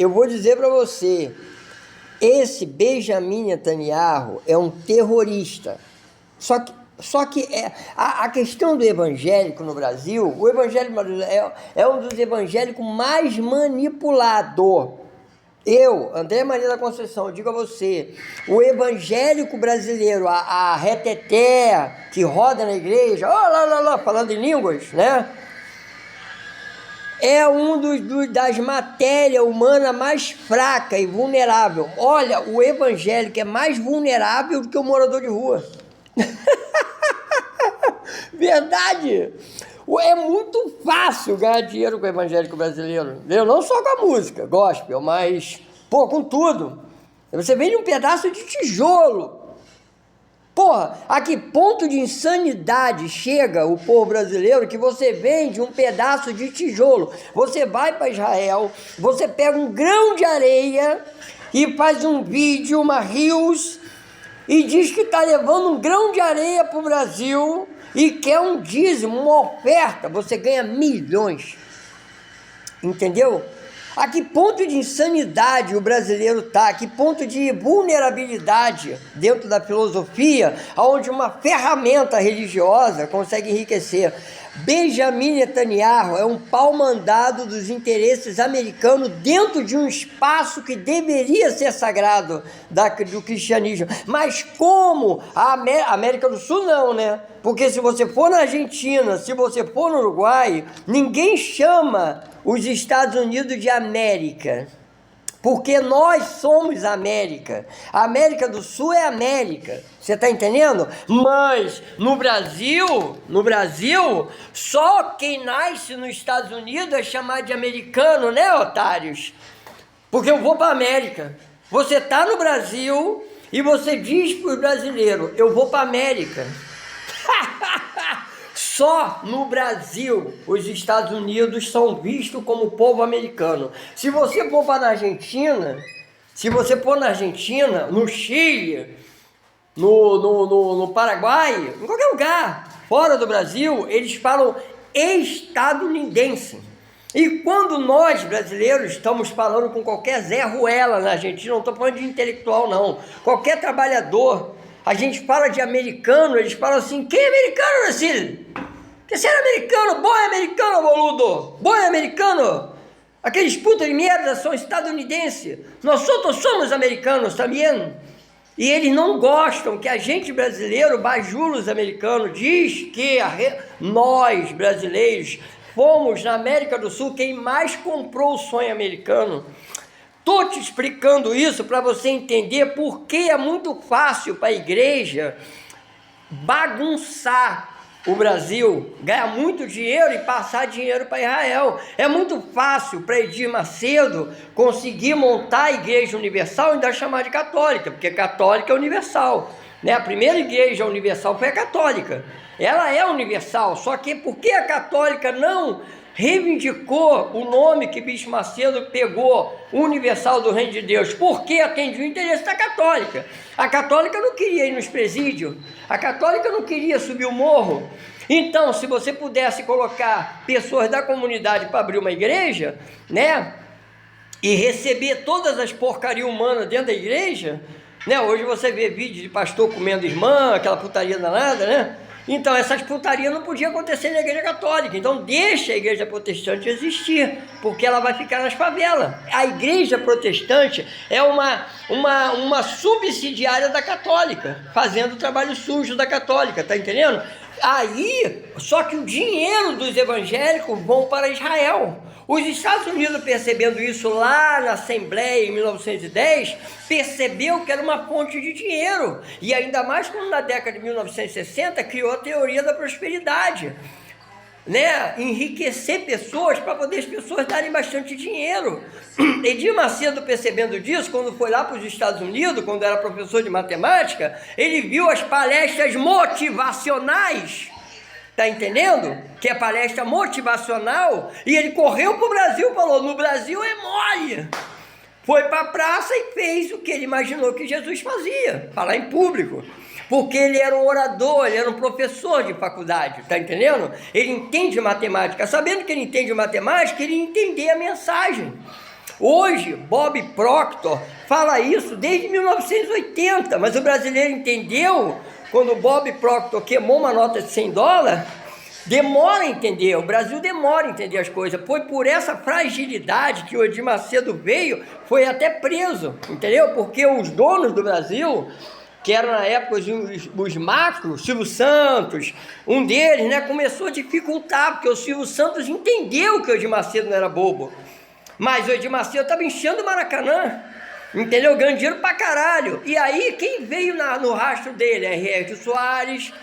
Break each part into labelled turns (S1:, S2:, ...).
S1: eu vou dizer para você, esse Benjamin Netanyahu é um terrorista. Só que a questão do evangélico no Brasil, o evangélico é um dos evangélicos mais manipulador. Eu, André Maria da Conceição, eu digo a você, o evangélico brasileiro, a reteté que roda na igreja, falando em línguas, né? É das matérias humanas mais fraca e vulnerável. Olha, o evangélico é mais vulnerável do que o morador de rua. Verdade! É muito fácil ganhar dinheiro com o evangélico brasileiro, entendeu? Não só com a música, gospel, mas, com tudo. Você vende um pedaço de tijolo. Porra, a que ponto de insanidade chega o povo brasileiro que você vende um pedaço de tijolo? Você vai para Israel, você pega um grão de areia e faz um vídeo, uma reels, e diz que está levando um grão de areia para o Brasil e quer um dízimo, uma oferta, você ganha milhões. Entendeu? A que ponto de insanidade o brasileiro está? A que ponto de vulnerabilidade dentro da filosofia, onde uma ferramenta religiosa consegue enriquecer? Benjamin Netanyahu é um pau-mandado dos interesses americanos dentro de um espaço que deveria ser sagrado do cristianismo. Mas como a América do Sul não, né? Porque se você for na Argentina, se você for no Uruguai, ninguém chama os Estados Unidos de América, porque nós somos América. A América do Sul é América, você está entendendo? Mas no Brasil, só quem nasce nos Estados Unidos é chamado de americano, né, otários? Porque eu vou para a América. Você está no Brasil e você diz para os brasileiros, eu vou para a América. Só no Brasil os Estados Unidos são vistos como povo americano. Se você for na Argentina, no Chile, no Paraguai, em qualquer lugar fora do Brasil, eles falam estadunidense. E quando nós brasileiros estamos falando com qualquer Zé Ruela na Argentina, não estou falando de intelectual não, qualquer trabalhador, a gente fala de americano, eles falam assim, quem é americano, Brasil? Terceiro americano, boi americano, boludo, boi americano. Aqueles putos de merda são estadunidenses, nós somos americanos também. E eles não gostam que a gente brasileiro bajula os americanos, diz que nós brasileiros fomos na América do Sul quem mais comprou o sonho americano. Estou te explicando isso para você entender por que é muito fácil para a igreja bagunçar o Brasil, ganhar muito dinheiro e passar dinheiro para Israel. É muito fácil para Edir Macedo conseguir montar a Igreja Universal e ainda chamar de católica, porque católica é universal, né? A primeira igreja universal foi a católica, ela é universal, só que porque a católica não reivindicou o nome que Bispo Macedo pegou, universal do Reino de Deus, porque atendia o interesse da católica. A católica não queria ir nos presídios, a católica não queria subir o morro. Então, se você pudesse colocar pessoas da comunidade para abrir uma igreja, né, e receber todas as porcarias humanas dentro da igreja, né, hoje você vê vídeo de pastor comendo irmã, aquela putaria danada, né? Então, essas putarias não podiam acontecer na igreja católica. Então, deixa a igreja protestante existir, porque ela vai ficar nas favelas. A igreja protestante é uma subsidiária da católica, fazendo o trabalho sujo da católica, tá entendendo? Aí, só que o dinheiro dos evangélicos vão para Israel. Os Estados Unidos, percebendo isso lá na Assembleia em 1910, percebeu que era uma fonte de dinheiro. E ainda mais quando na década de 1960 criou a teoria da prosperidade, né? Enriquecer pessoas para poder as pessoas darem bastante dinheiro. Edir Macedo, percebendo disso, quando foi lá para os Estados Unidos, quando era professor de matemática, ele viu as palestras motivacionais. Tá entendendo? Que é palestra motivacional, e ele correu para o Brasil, falou, no Brasil é mole. Foi para a praça e fez o que ele imaginou que Jesus fazia, falar em público. Porque ele era um orador, ele era um professor de faculdade, tá entendendo? Ele entende matemática, sabendo que ele entende matemática, ele entende a mensagem. Hoje, Bob Proctor fala isso desde 1980, mas o brasileiro entendeu, quando o Bob Proctor queimou uma nota de $100, demora a entender, o Brasil demora a entender as coisas. Foi por essa fragilidade que o Edir Macedo veio, foi até preso, entendeu? Porque os donos do Brasil, que eram na época os macros, Silvio Santos, um deles, né, começou a dificultar, porque o Silvio Santos entendeu que o Edir Macedo não era bobo. Mas o Edir Macedo estava enchendo o Maracanã, entendeu? Ganhando dinheiro pra caralho. E aí, quem veio no rastro dele? R.R. Soares,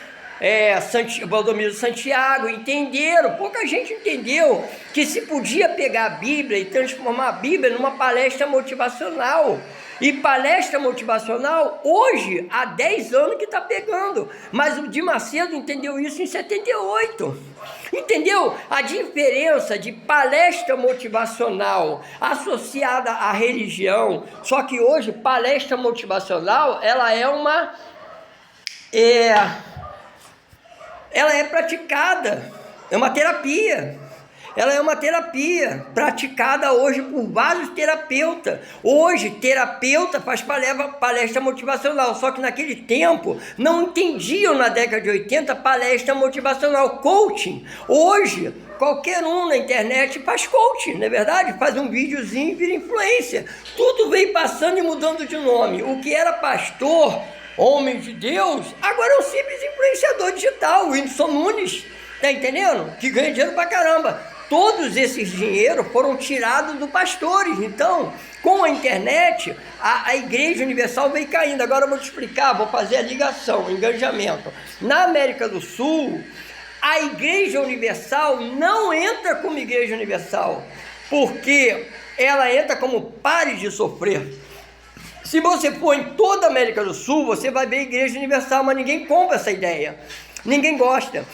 S1: Valdomiro Santiago, entenderam. Pouca gente entendeu que se podia pegar a Bíblia e transformar a Bíblia numa palestra motivacional. E palestra motivacional, hoje, há 10 anos que está pegando. Mas o Edir Macedo entendeu isso em 78. Entendeu? A diferença de palestra motivacional associada à religião. Só que hoje, palestra motivacional, ela é praticada. É uma terapia. Ela é uma terapia praticada hoje por vários terapeutas. Hoje, terapeuta faz palestra motivacional, só que naquele tempo não entendiam, na década de 80, palestra motivacional, coaching. Hoje, qualquer um na internet faz coaching, não é verdade? Faz um videozinho e vira influência. Tudo veio passando e mudando de nome. O que era pastor, homem de Deus, agora é um simples influenciador digital, o Whindersson Nunes, tá entendendo? Que ganha dinheiro pra caramba. Todos esses dinheiros foram tirados dos pastores. Então, com a internet, a Igreja Universal veio caindo. Agora eu vou te explicar, vou fazer a ligação, o engajamento. Na América do Sul, a Igreja Universal não entra como Igreja Universal, porque ela entra como Pare de Sofrer. Se você for em toda a América do Sul, você vai ver a Igreja Universal, mas ninguém compra essa ideia. Ninguém gosta.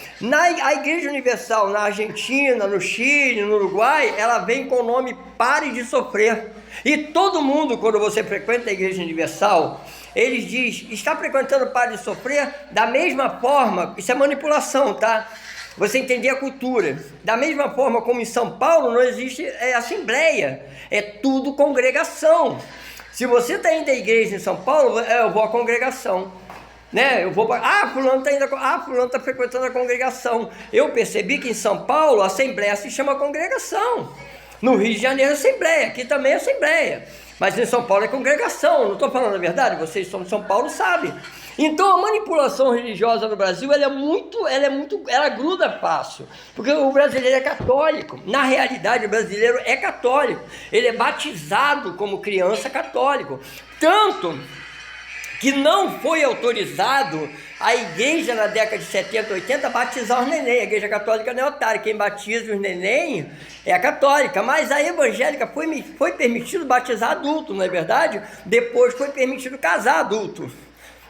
S1: A Igreja Universal na Argentina, no Chile, no Uruguai, ela vem com o nome Pare de Sofrer. E todo mundo, quando você frequenta a Igreja Universal, eles dizem, está frequentando Pare de Sofrer? Da mesma forma, isso é manipulação, tá? Você entender a cultura. Da mesma forma como em São Paulo não existe assembleia, é tudo congregação. Se você está indo à igreja em São Paulo, eu vou à congregação. Né? Eu vou para... fulano está frequentando a congregação. Eu percebi que em São Paulo a assembleia se chama congregação. No Rio de Janeiro assembleia, aqui também é assembleia. Mas em São Paulo é congregação, não estou falando a verdade, vocês são de São Paulo, sabem. Então a manipulação religiosa no Brasil, ela gruda fácil, porque o brasileiro é católico. Na realidade o brasileiro é católico, ele é batizado como criança católico, tanto que não foi autorizado a igreja na década de 70, 80 batizar os neném. A igreja católica não é otária, quem batiza os neném é a católica, mas a evangélica foi permitido batizar adulto, não é verdade? Depois foi permitido casar adulto.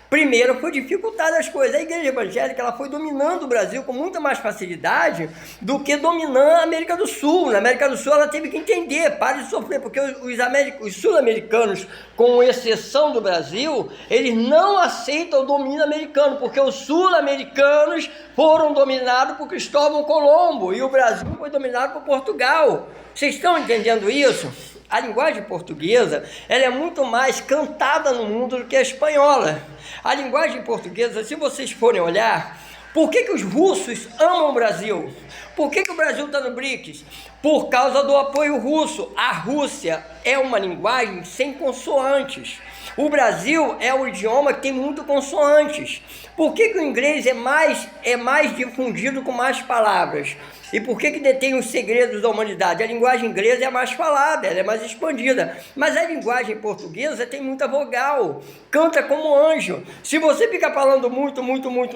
S1: Primeiro foi dificultada as coisas. A igreja evangélica ela foi dominando o Brasil com muita mais facilidade do que dominando a América do Sul. Na América do Sul ela teve que entender, pare de sofrer, porque os sul-americanos, com exceção do Brasil, eles não aceitam o domínio americano, porque os sul-americanos foram dominados por Cristóvão Colombo e o Brasil foi dominado por Portugal. Vocês estão entendendo isso? A linguagem portuguesa ela é muito mais cantada no mundo do que a espanhola. A linguagem portuguesa, se vocês forem olhar, por que os russos amam o Brasil? Por que o Brasil está no BRICS? Por causa do apoio russo. A Rússia é uma linguagem sem consoantes. O Brasil é um idioma que tem muito consoantes. Por que o inglês é mais difundido com mais palavras? E por que detém os segredos da humanidade? A linguagem inglesa é mais falada, ela é mais expandida. Mas a linguagem portuguesa tem muita vogal, canta como anjo. Se você ficar falando muito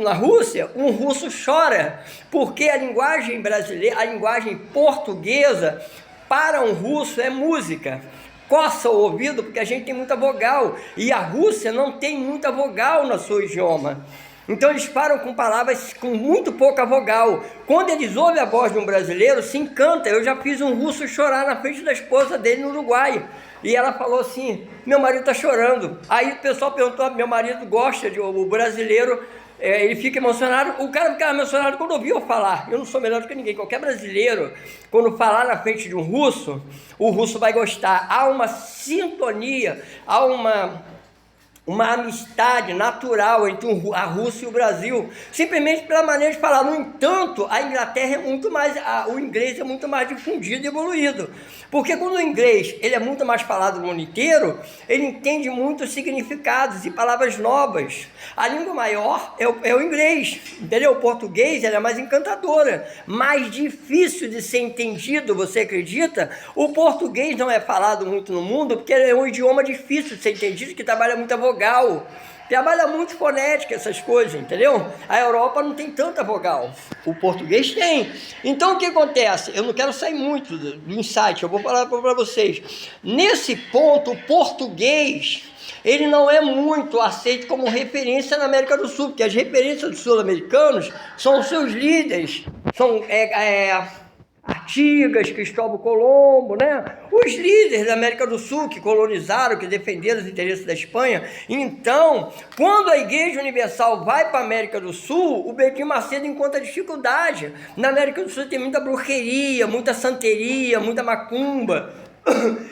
S1: na Rússia, um russo chora, porque a linguagem brasileira, a linguagem portuguesa, para um russo é música. Coça o ouvido porque a gente tem muita vogal, e a Rússia não tem muita vogal no seu idioma. Então eles param com palavras com muito pouca vogal. Quando eles ouvem a voz de um brasileiro, se encanta. Eu já fiz um russo chorar na frente da esposa dele no Uruguai. E ela falou assim, meu marido está chorando. Aí o pessoal perguntou, meu marido gosta de o brasileiro ele fica emocionado, o cara ficava emocionado quando ouvia eu falar. Eu não sou melhor do que ninguém, qualquer brasileiro, quando falar na frente de um russo, o russo vai gostar. Há uma sintonia, há uma amistade natural entre a Rússia e o Brasil, simplesmente pela maneira de falar. No entanto, a Inglaterra é muito mais, o inglês é muito mais difundido e evoluído, porque quando o inglês ele é muito mais falado no mundo inteiro, ele entende muitos significados e palavras novas. A língua maior é o inglês, entendeu? O português ela é mais encantadora, mais difícil de ser entendido, você acredita? O português não é falado muito no mundo, porque ele é um idioma difícil de ser entendido, que trabalha muita vogal, trabalha muito fonética, essas coisas, entendeu? A Europa não tem tanta vogal, o português tem. Então o que acontece? Eu não quero sair muito do insight, eu vou falar para vocês. Nesse ponto, o português ele não é muito aceito como referência na América do Sul, porque as referências dos sul-americanos são os seus líderes, são Artigas, Cristóvão Colombo, né? Os líderes da América do Sul que colonizaram, que defenderam os interesses da Espanha. Então, quando a Igreja Universal vai para a América do Sul, o Betim Macedo encontra dificuldade. Na América do Sul tem muita bruxeria, muita santeria, muita macumba.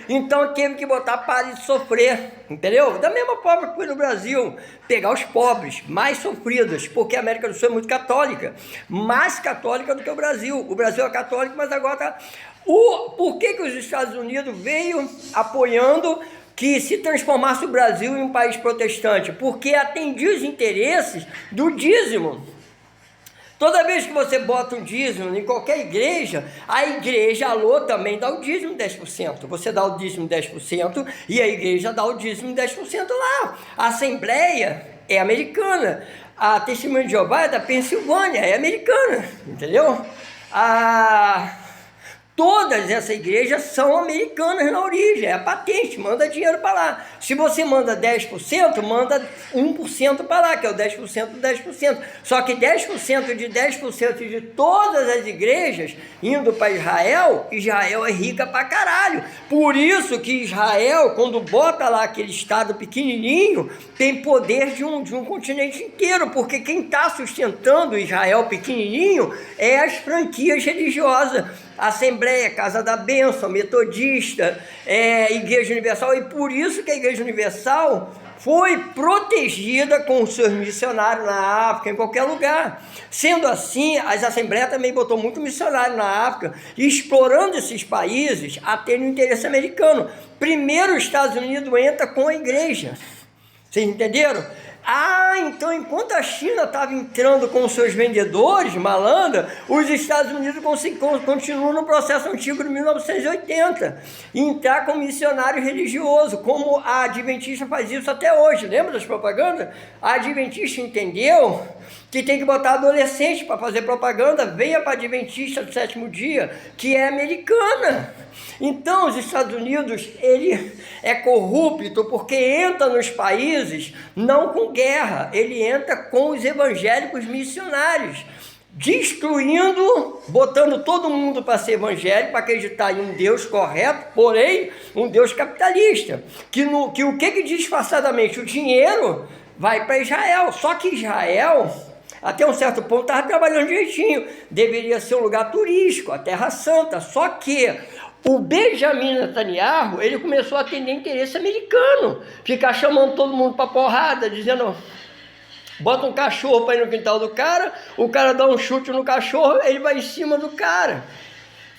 S1: Então teve que botar para de sofrer, entendeu? Da mesma forma que foi no Brasil, pegar os pobres mais sofridos, porque a América do Sul é muito católica, mais católica do que o Brasil. O Brasil é católico, mas agora está... Por que os Estados Unidos veio apoiando que se transformasse o Brasil em um país protestante? Porque atendia os interesses do dízimo. Toda vez que você bota um dízimo em qualquer igreja, a igreja, alô, também dá o dízimo 10%. Você dá o dízimo 10% e a igreja dá o dízimo 10% lá. A Assembleia é americana. A Testemunha de Jeová é da Pensilvânia, é americana, entendeu? Todas essas igrejas são americanas na origem, é a patente, manda dinheiro para lá. Se você manda 10%, manda 1% para lá, que é o 10% do 10%. Só que 10% de 10% de todas as igrejas indo para Israel, Israel é rica pra caralho. Por isso que Israel, quando bota lá aquele estado pequenininho, tem poder de um continente inteiro, porque quem está sustentando Israel pequenininho é as franquias religiosas. Assembleia, Casa da Bênção, Metodista, Igreja Universal, e por isso que a Igreja Universal foi protegida com os seus missionários na África, em qualquer lugar. Sendo assim, as Assembleias também botou muito missionário na África, explorando esses países a ter um interesse americano. Primeiro os Estados Unidos entra com a igreja, vocês entenderam? Então enquanto a China estava entrando com os seus vendedores, malandra, os Estados Unidos continuam no processo antigo de 1980, entrar como missionário religioso, como a Adventista faz isso até hoje. Lembra das propagandas? A Adventista entendeu que tem que botar adolescente para fazer propaganda, venha para a Adventista do Sétimo Dia, que é americana. Então os Estados Unidos, ele é corrupto porque entra nos países não com guerra, ele entra com os evangélicos missionários, destruindo, botando todo mundo para ser evangélico, para acreditar em um Deus correto, porém um Deus capitalista, que o que disfarçadamente o dinheiro vai para Israel. Só que Israel, até um certo ponto, estava trabalhando direitinho, deveria ser um lugar turístico, a Terra Santa, só que o Benjamin Netanyahu, ele começou a atender interesse americano, ficar chamando todo mundo para porrada, dizendo, bota um cachorro para ir no quintal do cara, o cara dá um chute no cachorro, ele vai em cima do cara.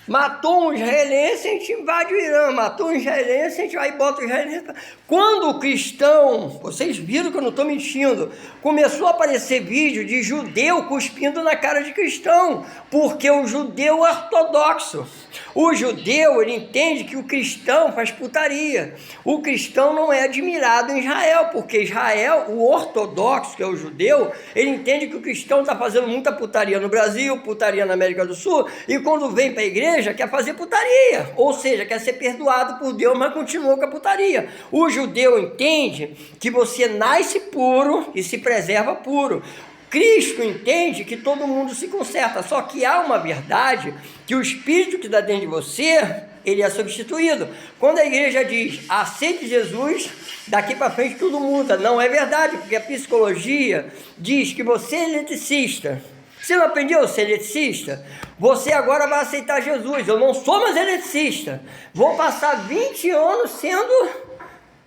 S1: Matou um israelense, a gente invade o Irã. Matou um israelense, a gente vai e bota o israelense. Quando o cristão, vocês viram que eu não estou mentindo, começou a aparecer vídeo de judeu cuspindo na cara de cristão, porque o judeu é ortodoxo. O judeu, ele entende que o cristão faz putaria. O cristão não é admirado em Israel, porque Israel, o ortodoxo, que é o judeu, ele entende que o cristão está fazendo muita putaria no Brasil, putaria na América do Sul, e quando vem para a igreja, quer fazer putaria, ou seja, quer ser perdoado por Deus, mas continua com a putaria. O judeu entende que você nasce puro e se preserva puro. Cristo entende que todo mundo se conserta, só que há uma verdade, que o Espírito que está dentro de você ele é substituído. Quando a igreja diz, aceite Jesus, daqui para frente tudo muda. Não é verdade, porque a psicologia diz que você é eletricista. Você não aprendeu a ser eletricista? Você agora vai aceitar Jesus. Eu não sou mais eletricista. Vou passar 20 anos sendo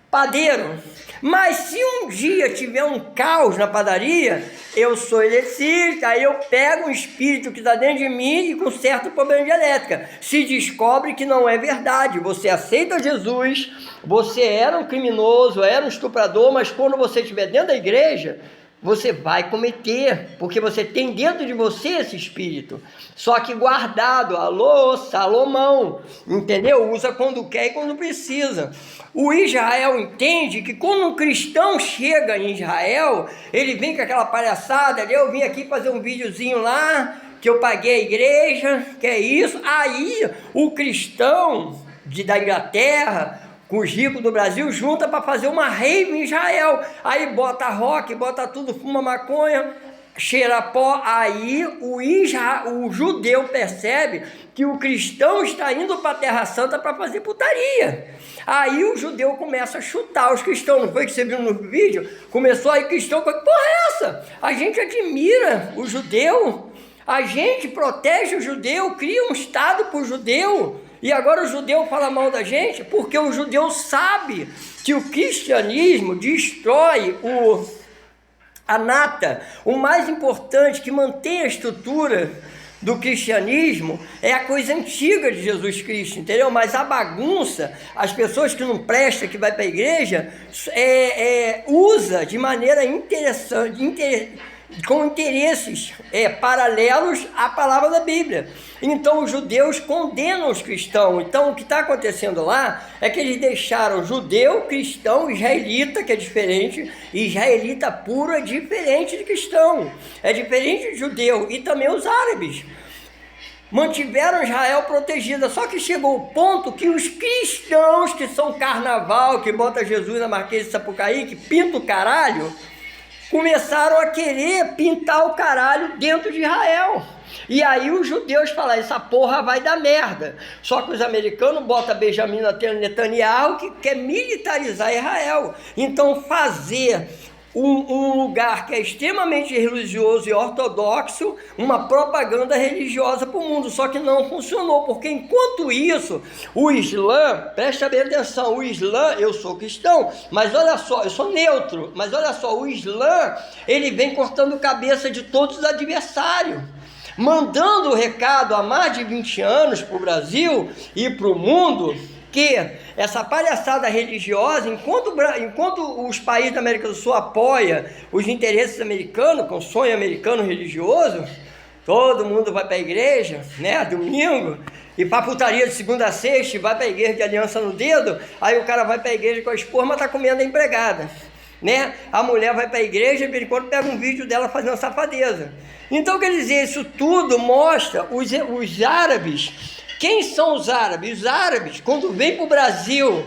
S1: padeiro. Mas se um dia tiver um caos na padaria, eu sou eletricista, aí eu pego um espírito que está dentro de mim e conserto o problema de elétrica. Se descobre que não é verdade, você aceita Jesus, você era um criminoso, era um estuprador, mas quando você estiver dentro da igreja, você vai cometer, porque você tem dentro de você esse espírito, só que guardado. Alô, Salomão, entendeu? Usa quando quer e quando precisa. O Israel entende que quando um cristão chega em Israel, ele vem com aquela palhaçada, eu vim aqui fazer um videozinho lá, que eu paguei a igreja, que é isso. Aí o cristão da Inglaterra, com os ricos do Brasil, junta para fazer uma rave em Israel. Aí bota rock, bota tudo, fuma maconha, cheira pó. Aí o judeu percebe que o cristão está indo para a Terra Santa para fazer putaria. Aí o judeu começa a chutar os cristãos. Não foi que você viu no vídeo? Começou aí cristão, que porra é essa? A gente admira o judeu, a gente protege o judeu, cria um estado para o judeu. E agora o judeu fala mal da gente, porque o judeu sabe que o cristianismo destrói a nata. O mais importante, que mantém a estrutura do cristianismo, é a coisa antiga de Jesus Cristo, entendeu? Mas a bagunça, as pessoas que não prestam, que vai para a igreja, usa de maneira interessante, com interesses paralelos à palavra da Bíblia. Então os judeus condenam os cristãos. Então o que está acontecendo lá é que eles deixaram judeu, cristão, israelita, que é diferente. Israelita puro é diferente de cristão, é diferente de judeu. E também os árabes mantiveram Israel protegida, só que chegou o ponto que os cristãos, que são carnaval, que bota Jesus na Marquês de Sapucaí, que pinta o caralho, começaram a querer pintar o caralho dentro de Israel. E aí os judeus falaram, essa porra vai dar merda. Só que os americanos botam Benjamin Netanyahu, que quer militarizar Israel. Então fazer um lugar que é extremamente religioso e ortodoxo, uma propaganda religiosa para o mundo, só que não funcionou, porque enquanto isso, o Islã, presta bem atenção, o Islã, eu sou cristão, mas olha só, eu sou neutro, mas olha só, o Islã, ele vem cortando cabeça de todos os adversários, mandando o recado há mais de 20 anos para o Brasil e para o mundo, que essa palhaçada religiosa, enquanto os países da América do Sul apoiam os interesses americanos, com sonho americano religioso, todo mundo vai para a igreja, né, domingo, e para putaria de segunda a sexta, vai para a igreja de aliança no dedo, aí o cara vai para a igreja com a esposa, mas está comendo a empregada, né? A mulher vai para a igreja e de quando pega um vídeo dela fazendo safadeza. Então, quer dizer, isso tudo mostra os árabes. Quem são os árabes? Os árabes, quando vêm para o Brasil,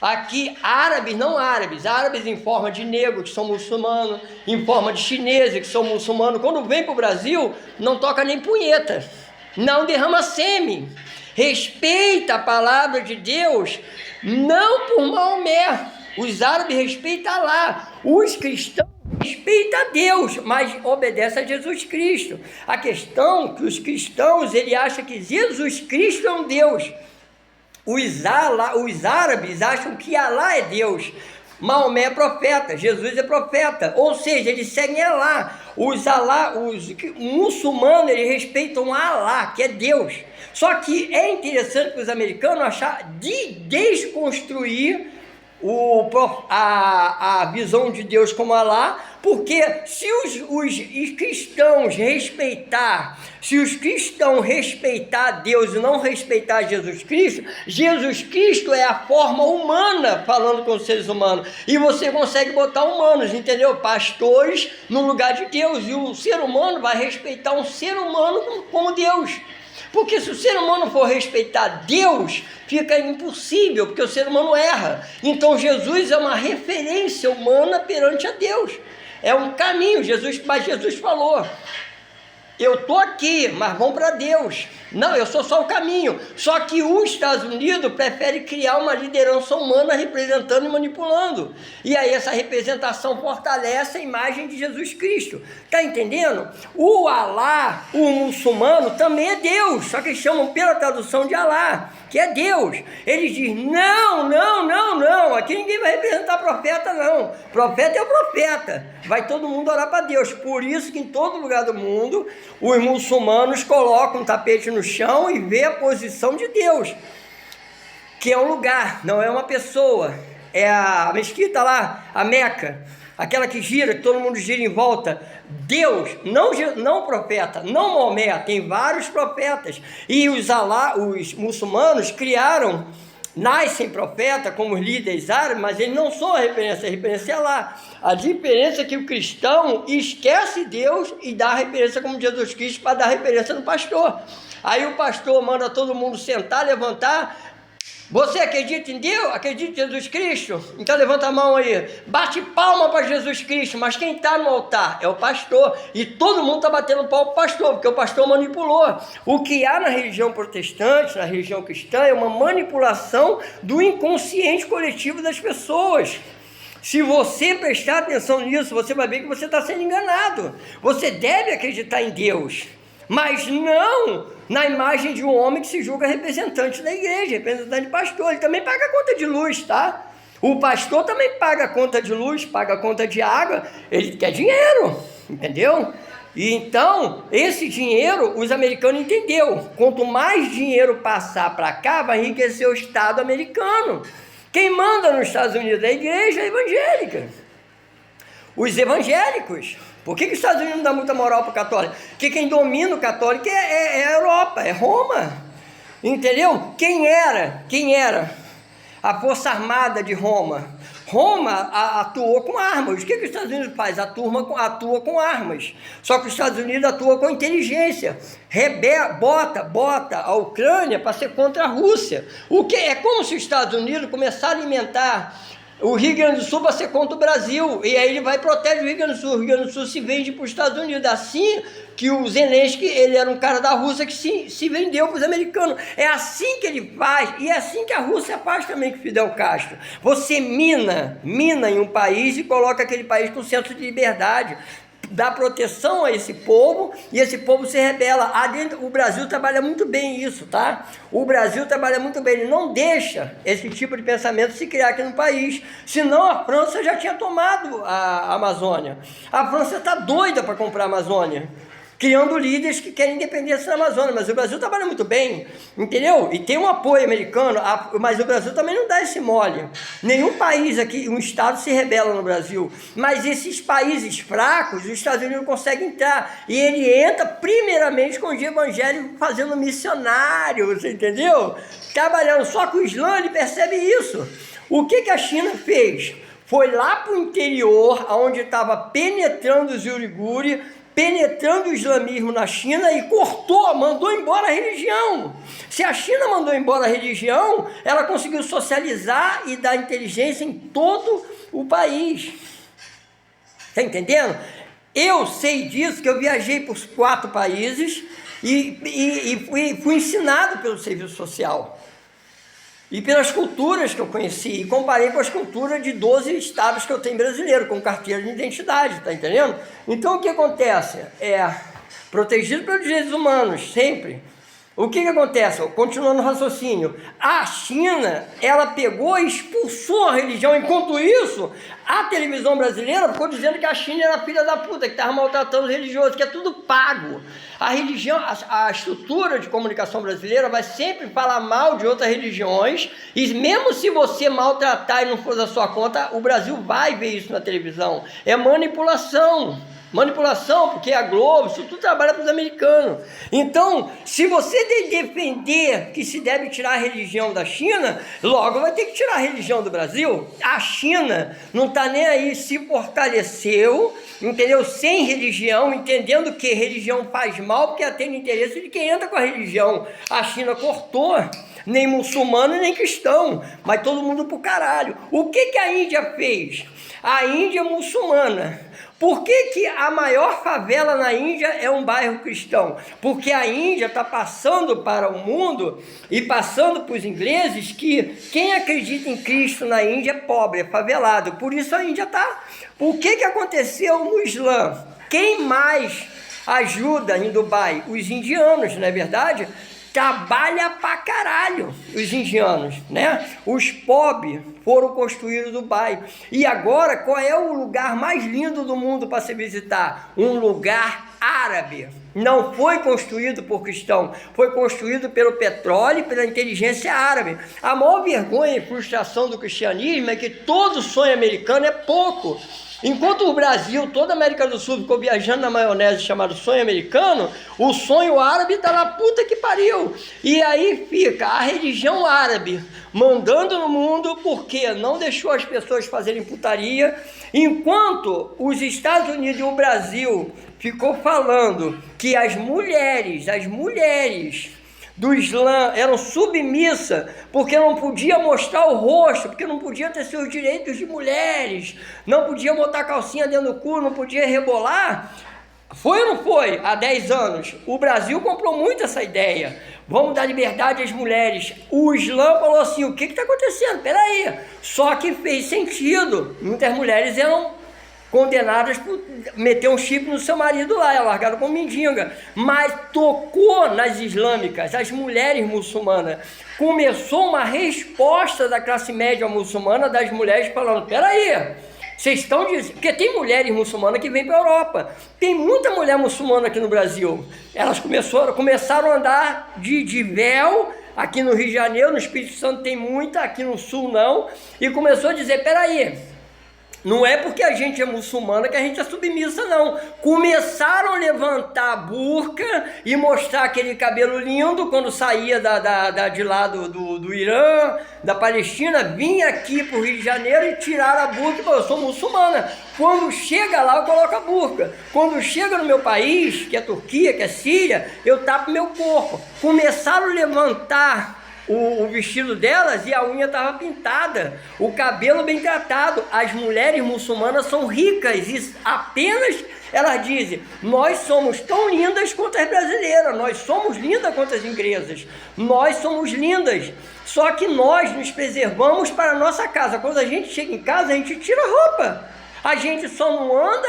S1: aqui, árabes em forma de negro, que são muçulmanos, em forma de chineses, que são muçulmanos, quando vêm para o Brasil, não toca nem punheta, não derrama sêmen, respeita a palavra de Deus, não por Maomé. Os árabes respeitam Allah, os cristãos respeita a Deus, mas obedece a Jesus Cristo. A questão é que os cristãos, ele acha que Jesus Cristo é um Deus. Os árabes acham que Allah é Deus. Maomé é profeta, Jesus é profeta, ou seja, eles seguem Allah. Os muçulmanos, eles respeitam Allah, que é Deus. Só que é interessante para os americanos achar de desconstruir a visão de Deus como Allah, porque se os cristãos respeitar Deus e não respeitar Jesus Cristo é a forma humana falando com os seres humanos, e você consegue botar humanos, entendeu? Pastores no lugar de Deus, e o ser humano vai respeitar um ser humano como Deus. Porque se o ser humano for respeitar Deus, fica impossível, porque o ser humano erra. Então Jesus é uma referência humana perante a Deus. É um caminho, mas Jesus falou, eu tô aqui, mas vão para Deus. Não, eu sou só o caminho. Só que os Estados Unidos prefere criar uma liderança humana representando e manipulando. E aí essa representação fortalece a imagem de Jesus Cristo. Tá entendendo? O Alá, o muçulmano, também é Deus, só que eles chamam pela tradução de Alá, que é Deus. Eles dizem, não, aqui ninguém vai representar profeta, não. Profeta é o profeta. Vai todo mundo orar para Deus. Por isso que em todo lugar do mundo, os muçulmanos colocam um tapete no chão e vê a posição de Deus, que é um lugar, não é uma pessoa. É a mesquita lá, a Meca, aquela que gira, que todo mundo gira em volta. Deus, não profeta, não Maomé, tem vários profetas. E os muçulmanos criaram, nascem profeta como os líderes árabes, mas eles não são a referência é lá. A diferença é que o cristão esquece Deus e dá a referência como Jesus Cristo para dar a referência no pastor. Aí o pastor manda todo mundo sentar, levantar. Você acredita em Deus? Acredita em Jesus Cristo? Então levanta a mão aí. Bate palma para Jesus Cristo. Mas quem está no altar é o pastor. E todo mundo está batendo palma para o pastor, porque o pastor manipulou. O que há na religião protestante, na religião cristã, é uma manipulação do inconsciente coletivo das pessoas. Se você prestar atenção nisso, você vai ver que você está sendo enganado. Você deve acreditar em Deus, mas não na imagem de um homem que se julga representante da igreja, representante de pastor. Ele também paga a conta de luz, tá? O pastor também paga a conta de luz, paga a conta de água, ele quer dinheiro, entendeu? E então, esse dinheiro, os americanos entenderam. Quanto mais dinheiro passar para cá, vai enriquecer o Estado americano. Quem manda nos Estados Unidos é a igreja evangélica. Os evangélicos. Por que os Estados Unidos não dão muita moral para o católico? Porque quem domina o católico é a Europa, é Roma. Entendeu? Quem era a força armada de Roma? Roma atuou com armas. O que os Estados Unidos faz? Atua com armas. Só que os Estados Unidos atua com inteligência. Bota a Ucrânia para ser contra a Rússia. O que é como se os Estados Unidos começassem a alimentar o Rio Grande do Sul para ser contra o Brasil, e aí ele vai e protege o Rio Grande do Sul se vende para os Estados Unidos, assim que o Zelensky, ele era um cara da Rússia que se vendeu para os americanos, é assim que ele faz, e é assim que a Rússia faz também com Fidel Castro. Você mina em um país e coloca aquele país com senso de liberdade, dá proteção a esse povo, e esse povo se rebela. O Brasil trabalha muito bem isso, tá? O Brasil trabalha muito bem, ele não deixa esse tipo de pensamento se criar aqui no país, senão a França já tinha tomado a Amazônia. A França está doida para comprar a Amazônia, criando líderes que querem independência da Amazônia, mas o Brasil trabalha muito bem, entendeu? E tem um apoio americano, mas o Brasil também não dá esse mole. Nenhum país aqui, um estado se rebela no Brasil, mas esses países fracos, os Estados Unidos conseguem entrar, e ele entra primeiramente com os evangélicos fazendo missionário, você entendeu? Trabalhando, só que o Islã, ele percebe isso. O que a China fez? Foi lá para o interior, onde estava penetrando os uigures, penetrando o islamismo na China e mandou embora a religião. Se a China mandou embora a religião, ela conseguiu socializar e dar inteligência em todo o país. Está entendendo? Eu sei disso, que eu viajei por 4 países e fui ensinado pelo serviço social. E pelas culturas que eu conheci, e comparei com as culturas de 12 estados que eu tenho brasileiro, com carteira de identidade, tá entendendo? Então o que acontece? Protegido pelos direitos humanos, sempre. O que acontece? Continuando o raciocínio, a China, ela pegou e expulsou a religião, enquanto isso, a televisão brasileira ficou dizendo que a China era filha da puta, que estava maltratando os religiosos, que é tudo pago. A religião, a estrutura de comunicação brasileira vai sempre falar mal de outras religiões, e mesmo se você maltratar e não for da sua conta, o Brasil vai ver isso na televisão. É manipulação. Manipulação, porque a Globo, isso tudo trabalha para os americanos. Então, se você defender que se deve tirar a religião da China, logo vai ter que tirar a religião do Brasil. A China não está nem aí, se fortaleceu, entendeu? Sem religião, entendendo que religião faz mal, porque atende interesse de quem entra com a religião. A China cortou. nem muçulmano nem cristão, mas todo mundo pro caralho. O que a Índia fez? A Índia é muçulmana. Por que a maior favela na Índia é um bairro cristão? Porque a Índia está passando para o mundo e passando para os ingleses que quem acredita em Cristo na Índia é pobre, é favelado. Por isso a Índia está... O que aconteceu no Islã? Quem mais ajuda em Dubai? Os indianos, não é verdade? Trabalha pra caralho os indianos, né? Os pobres foram construir o Dubai. E agora, qual é o lugar mais lindo do mundo para se visitar? Um lugar árabe. Não foi construído por cristão, foi construído pelo petróleo e pela inteligência árabe. A maior vergonha e frustração do cristianismo é que todo sonho americano é pouco. Enquanto o Brasil, toda a América do Sul ficou viajando na maionese chamado sonho americano, o sonho árabe está na puta que pariu. E aí fica a religião árabe mandando no mundo porque não deixou as pessoas fazerem putaria, enquanto os Estados Unidos e o Brasil ficou falando que as mulheres do Islã eram submissas, porque não podia mostrar o rosto, porque não podia ter seus direitos de mulheres, não podia botar calcinha dentro do cu, não podia rebolar. Foi ou não foi? Há 10 anos. O Brasil comprou muito essa ideia. Vamos dar liberdade às mulheres. O Islã falou assim, o que está acontecendo? Peraí. Só que fez sentido. Muitas mulheres eram condenadas por meter um chip no seu marido lá, é largado com mendiga, mas tocou nas islâmicas, as mulheres muçulmanas. Começou uma resposta da classe média muçulmana, das mulheres falando, peraí, vocês estão dizendo, porque tem mulheres muçulmanas que vêm para a Europa, tem muita mulher muçulmana aqui no Brasil, elas começaram a andar de véu, aqui no Rio de Janeiro, no Espírito Santo tem muita, aqui no Sul não, e começou a dizer, peraí, não é porque a gente é muçulmana que a gente é submissa, não. Começaram a levantar a burca e mostrar aquele cabelo lindo quando saía de lá do Irã, da Palestina, vinha aqui para o Rio de Janeiro e tiraram a burca e falaram, eu sou muçulmana. Quando chega lá, eu coloco a burca. Quando chega no meu país, que é Turquia, que é Síria, eu tapo meu corpo. Começaram a levantar o vestido delas e a unha estava pintada, o cabelo bem tratado. As mulheres muçulmanas são ricas e apenas elas dizem, nós somos tão lindas quanto as brasileiras, nós somos lindas quanto as inglesas, nós somos lindas, só que nós nos preservamos para a nossa casa. Quando a gente chega em casa, a gente tira a roupa. A gente só não anda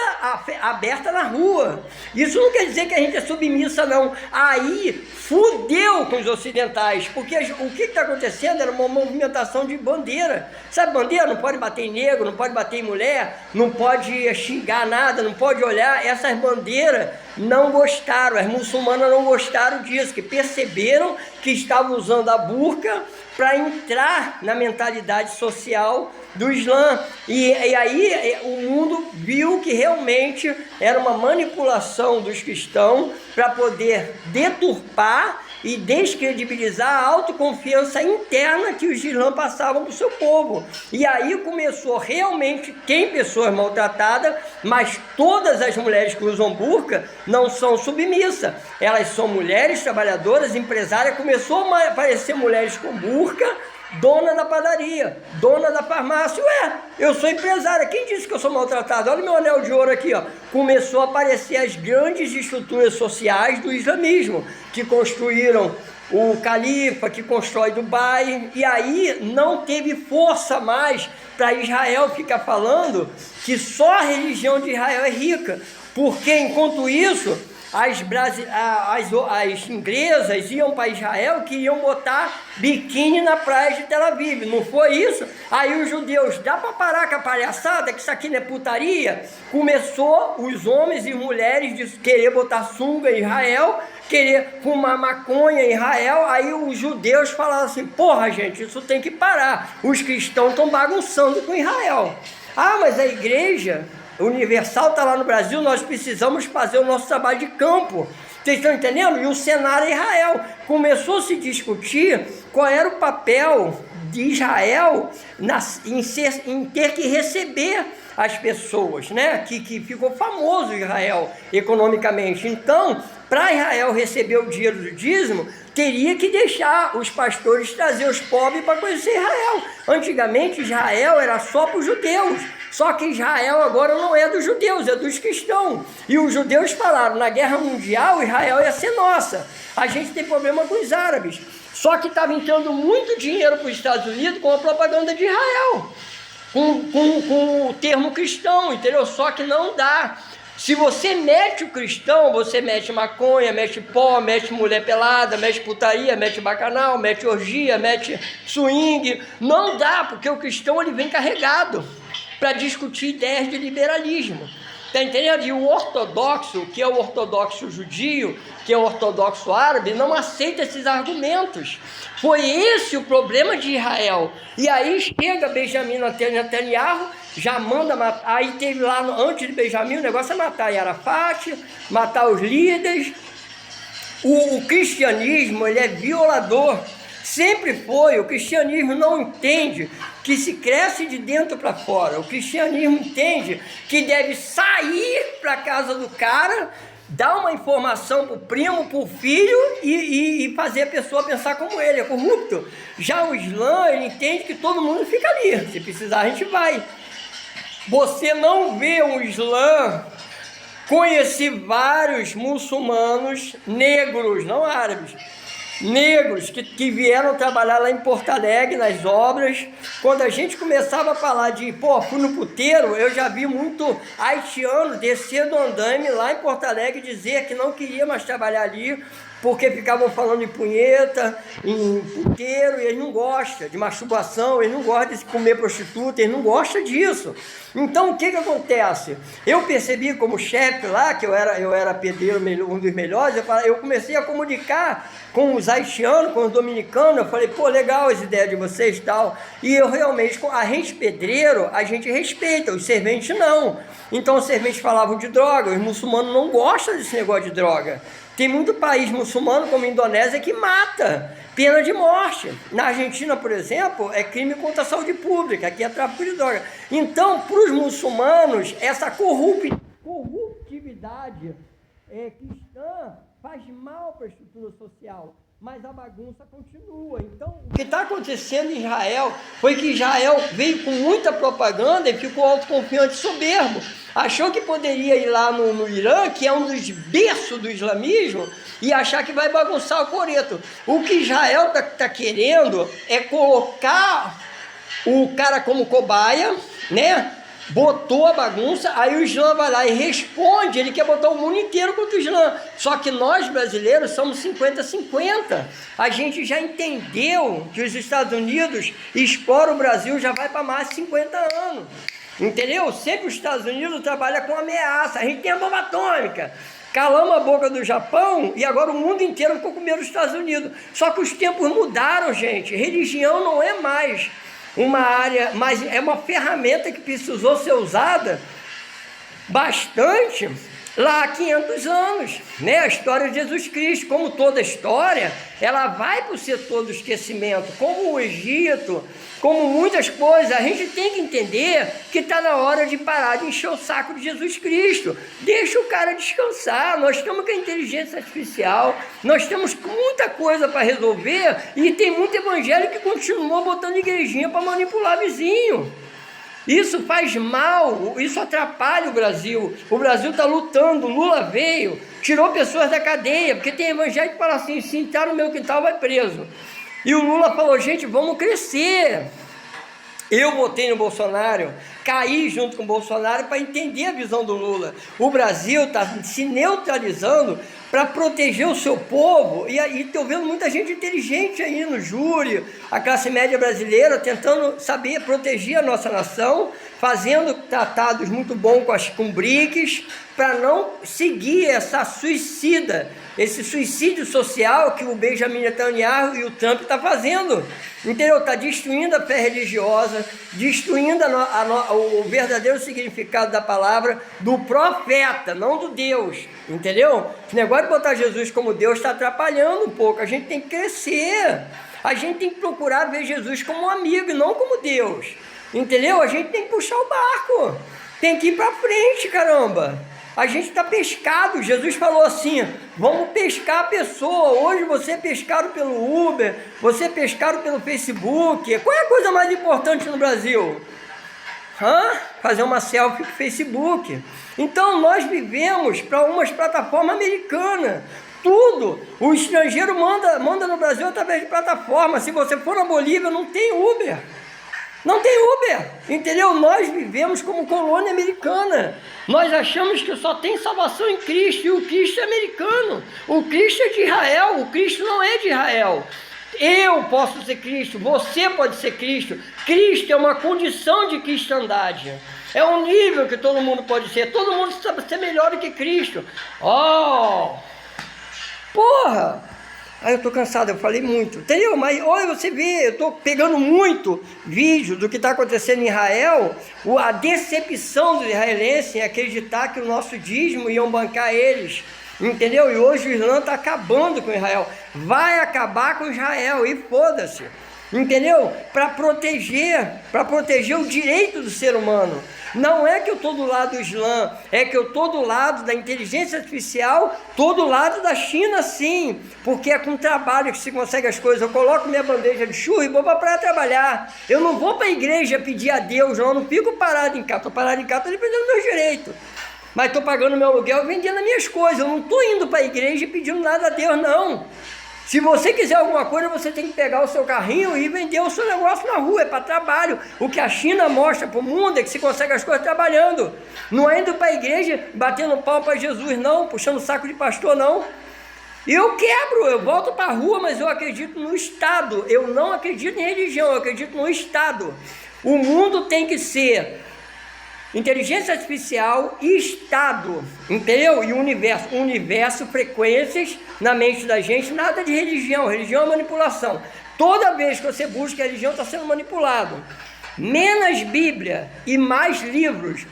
S1: aberta na rua. Isso não quer dizer que a gente é submissa, não. Aí fudeu com os ocidentais, porque o que está acontecendo era uma movimentação de bandeira. Sabe bandeira? Não pode bater em negro, não pode bater em mulher, não pode xingar nada, não pode olhar. Essas bandeiras não gostaram, as muçulmanas não gostaram disso, que perceberam que estavam usando a burca para entrar na mentalidade social do Islã. E aí o mundo viu que realmente era uma manipulação dos cristãos para poder deturpar e descredibilizar a autoconfiança interna que os Islã passavam para o seu povo. E aí começou realmente, tem pessoas maltratadas, mas todas as mulheres que usam burca não são submissas. Elas são mulheres trabalhadoras, empresárias. Começou a aparecer mulheres com burca, dona da padaria, dona da farmácia. Ué, eu sou empresária, quem disse que eu sou maltratado? Olha meu anel de ouro aqui, ó. Começou a aparecer as grandes estruturas sociais do islamismo, que construíram o califa, que constrói Dubai, e aí não teve força mais para Israel ficar falando que só a religião de Israel é rica, porque enquanto isso as inglesas iam para Israel, que iam botar biquíni na praia de Tel Aviv, não foi isso? Aí os judeus, dá para parar com a palhaçada, que isso aqui não é putaria? Começou os homens e mulheres de querer botar sunga em Israel, querer fumar maconha em Israel. Aí os judeus falaram assim, porra gente, isso tem que parar, os cristãos estão bagunçando com Israel. Ah, mas a igreja universal está lá no Brasil, nós precisamos fazer o nosso trabalho de campo. Vocês estão entendendo? E o cenário é Israel. Começou a se discutir qual era o papel de Israel em ter que receber as pessoas, né? Que ficou famoso Israel economicamente. Então, para Israel receber o dinheiro do dízimo, teria que deixar os pastores trazer os pobres para conhecer Israel. Antigamente Israel era só para os judeus, só que Israel agora não é dos judeus, é dos cristãos. E os judeus falaram, na guerra mundial Israel ia ser nossa. A gente tem problema com os árabes. Só que estava entrando muito dinheiro para os Estados Unidos com a propaganda de Israel, com o termo cristão, entendeu? Só que não dá. Se você mete o cristão, você mete maconha, mete pó, mete mulher pelada, mete putaria, mete bacanal, mete orgia, mete swing. Não dá, porque o cristão ele vem carregado para discutir ideias de liberalismo. Está entendendo? E o ortodoxo, que é o ortodoxo judio, que é o ortodoxo árabe, não aceita esses argumentos. Foi esse o problema de Israel. E aí chega Benjamin Netanyahu, já manda matar. Aí teve lá, antes de Benjamin, o negócio é matar Arafat, matar os líderes. O cristianismo, ele é violador. Sempre foi. O cristianismo não entende que se cresce de dentro para fora. O cristianismo entende que deve sair para a casa do cara, dar uma informação para o primo, para o filho e fazer a pessoa pensar como ele, é corrupto. Já o Islã, ele entende que todo mundo fica ali. Se precisar, a gente vai. Você não vê um Islã. Conheci vários muçulmanos negros, não árabes, negros que vieram trabalhar lá em Porto Alegre, nas obras. Quando a gente começava a falar de, fui no puteiro, eu já vi muito haitiano descer do andaime lá em Porto Alegre dizer que não queria mais trabalhar ali, porque ficavam falando em punheta, em puteiro, e eles não gostam de masturbação, eles não gostam de comer prostituta, eles não gostam disso. Então, o que acontece? Eu percebi como chefe lá, que eu era pedreiro, um dos melhores, eu comecei a comunicar com os haitianos, com os dominicanos, eu falei, legal as ideias de vocês e tal, e eu realmente, a gente pedreiro, a gente respeita, os serventes não. Então, os serventes falavam de droga, os muçulmanos não gostam desse negócio de droga. Tem muito país muçulmano, como a Indonésia, que mata, pena de morte. Na Argentina, por exemplo, é crime contra a saúde pública, aqui é tráfico de droga. Então, para os muçulmanos, essa corruptividade cristã faz mal para a estrutura social, mas a bagunça continua. Então, o que está acontecendo em Israel foi que Israel veio com muita propaganda e ficou autoconfiante e soberbo. Achou que poderia ir lá no Irã, que é um dos berços do islamismo, e achar que vai bagunçar o coreto. O que Israel está querendo é colocar o cara como cobaia, né? Botou a bagunça, aí o Islã vai lá e responde, ele quer botar o mundo inteiro contra o Islã. Só que nós brasileiros somos 50-50. A gente já entendeu que os Estados Unidos exploram o Brasil, já vai para mais de 50 anos. Entendeu? Sempre os Estados Unidos trabalham com ameaça. A gente tem a bomba atômica. Calamos a boca do Japão e agora o mundo inteiro ficou com medo dos Estados Unidos. Só que os tempos mudaram, gente. Religião não é mais uma área, mas é uma ferramenta que precisou ser usada bastante lá há 500 anos, né? A história de Jesus Cristo, como toda história, ela vai para o setor do esquecimento, como o Egito, como muitas coisas. A gente tem que entender que está na hora de parar de encher o saco de Jesus Cristo. Deixa o cara descansar. Nós estamos com a inteligência artificial, nós temos muita coisa para resolver, e tem muito evangélico que continuou botando igrejinha para manipular vizinho. Isso faz mal, isso atrapalha o Brasil. O Brasil está lutando. Lula veio, tirou pessoas da cadeia, porque tem evangélico que fala assim, se entrar no meu quintal vai preso. E o Lula falou, gente, vamos crescer. Eu votei no Bolsonaro, caí junto com o Bolsonaro para entender a visão do Lula. O Brasil está se neutralizando para proteger o seu povo, e estou vendo muita gente inteligente aí no júri, a classe média brasileira tentando saber proteger a nossa nação, fazendo tratados muito bons com BRICS, para não seguir esse suicídio social que o Benjamin Netanyahu e o Trump estão fazendo, entendeu? Está destruindo a fé religiosa, destruindo o verdadeiro significado da palavra do profeta, não do Deus, entendeu? Esse negócio de botar Jesus como Deus está atrapalhando um pouco. A gente tem que crescer, a gente tem que procurar ver Jesus como um amigo e não como Deus, entendeu? A gente tem que puxar o barco, tem que ir para frente, caramba. A gente está pescado. Jesus falou assim: vamos pescar a pessoa. Hoje você é pescado pelo Uber, você é pescado pelo Facebook. Qual é a coisa mais importante no Brasil? Fazer uma selfie com o Facebook. Então nós vivemos para umas plataformas americanas. Tudo, o estrangeiro manda no Brasil através de plataforma. Se você for na Bolívia, não tem Uber. Não tem Uber, entendeu? Nós vivemos como colônia americana. Nós achamos que só tem salvação em Cristo, e o Cristo é americano. O Cristo é de Israel, o Cristo não é de Israel. Eu posso ser Cristo, você pode ser Cristo. Cristo é uma condição de cristandade. É um nível que todo mundo pode ser. Todo mundo sabe ser melhor do que Cristo. Porra! Aí eu tô cansado, eu falei muito, entendeu? Mas olha, você vê, eu tô pegando muito vídeo do que está acontecendo em Israel, a decepção dos israelenses em acreditar que o nosso dízimo iam bancar eles, entendeu? E hoje o Islã está acabando com Israel, vai acabar com Israel, e foda-se, entendeu? Para proteger o direito do ser humano. Não é que eu estou do lado do Islã, é que eu estou do lado da inteligência artificial, estou do lado da China, sim, porque é com trabalho que se consegue as coisas. Eu coloco minha bandeja de churro e vou para a praia trabalhar. Eu não vou para a igreja pedir a Deus, não, eu não fico parado em casa. Estou parado em casa, estou defendendo meus direitos, mas estou pagando meu aluguel e vendendo as minhas coisas. Eu não estou indo para a igreja e pedindo nada a Deus, não. Se você quiser alguma coisa, você tem que pegar o seu carrinho e vender o seu negócio na rua, é para trabalho. O que a China mostra para o mundo é que se consegue as coisas trabalhando. Não é indo para a igreja, batendo pau para Jesus, não, puxando saco de pastor, não. Eu quebro, eu volto para a rua, mas eu acredito no Estado. Eu não acredito em religião, eu acredito no Estado. O mundo tem que ser inteligência artificial e Estado, entendeu? E universo, frequências na mente da gente, nada de religião. Religião é manipulação. Toda vez que você busca a religião, está sendo manipulado. Menos Bíblia e mais livros.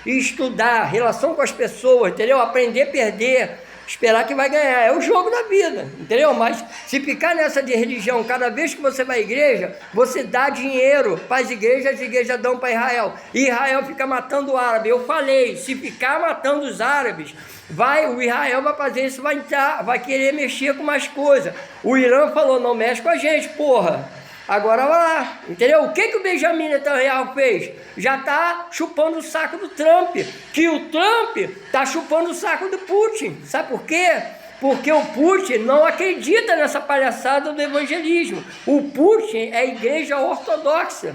S1: E estudar, relação com as pessoas, entendeu? Aprender a perder, esperar que vai ganhar, é o jogo da vida, entendeu? Mas se ficar nessa de religião, cada vez que você vai à igreja, você dá dinheiro para as igrejas dão para Israel, e Israel fica matando o árabe. Eu falei, se ficar matando os árabes, o Israel vai fazer isso, vai querer mexer com mais coisas. O Irã falou, não mexe com a gente, porra. Agora vai lá, entendeu? O que o Benjamin Netanyahu fez? Já está chupando o saco do Trump, que o Trump está chupando o saco do Putin. Sabe por quê? Porque o Putin não acredita nessa palhaçada do evangelismo. O Putin é a igreja ortodoxa.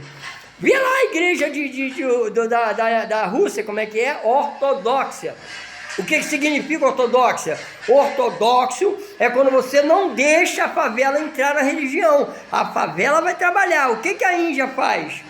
S1: Vê lá a igreja da Rússia, como é que é? Ortodoxa. O que significa ortodoxa? Ortodoxo é quando você não deixa a favela entrar na religião. A favela vai trabalhar. O que a Índia faz?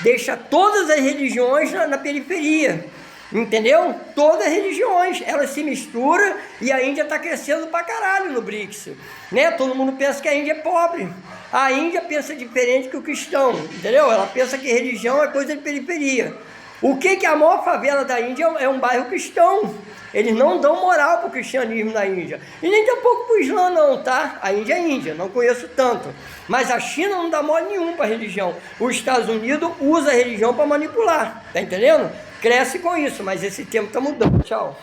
S1: Deixa todas as religiões na periferia. Entendeu? Todas as religiões, elas se misturam, e a Índia está crescendo pra caralho no BRICS, né? Todo mundo pensa que a Índia é pobre. A Índia pensa diferente que o cristão, entendeu? Ela pensa que religião é coisa de periferia. O que a maior favela da Índia é um bairro cristão. Eles não dão moral para o cristianismo na Índia. E nem tampouco para o Islã, não, tá? A Índia é Índia, não conheço tanto. Mas a China não dá mole nenhum para a religião. Os Estados Unidos usa a religião para manipular, tá entendendo? Cresce com isso, mas esse tempo está mudando. Tchau.